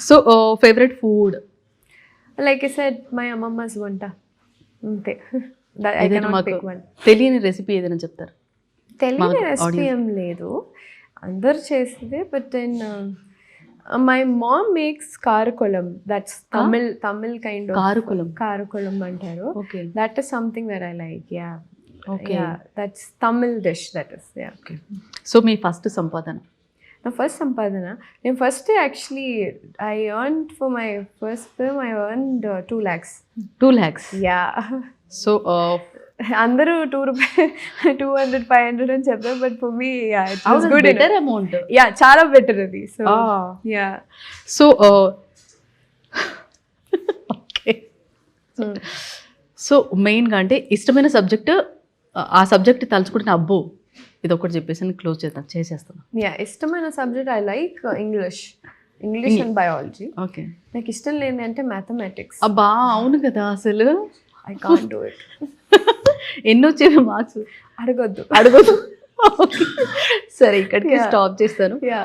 So favourite food like I said my అమ్మమ్మస్ వంట అంతే. I cannot pick one. తెలియని రెసిపీ ఏదైనా చెప్తారు? తెలియని రెసిపీ ఏం లేదు, అందరు చేసేదే. But then my mom makes karakolam. That's Tamil kind of karakolam అంటారు. Okay, that is something that I like. Ya okay, that's Tamil dish. That is ya. So మీ ఫస్ట్ సంపాదన? నా ఫస్ట్ సంపాదన, నేను first actually I earned for my first film I earned 2 lakhs. 2 lakhs. Yeah. So అందరూ 200-500 అని చెప్పారు, but for me it was good. Better amount. Yeah, చాలా better అది. So yeah. So okay, so మెయిన్గా అంటే ఇష్టమైన సబ్జెక్ట్, ఆ సబ్జెక్ట్ తలుచుకుంటే అబ్బో ఇది ఒకటి చెప్పేసి క్లోజ్ చేసేస్తాను. యా, ఇష్టమైన subject I like English and biology. Okay, నాకు ఇష్టం లేని అంటే మ్యాథమెటిక్స్. అబ్బా అవును కదా, అసలు ఐ కాంట్ డూ ఇట్. ఎన్నో వచ్చేవి మార్క్స్? అడగొద్దు. సరే ఇక్కడికి స్టాప్ చేస్తాను. యా.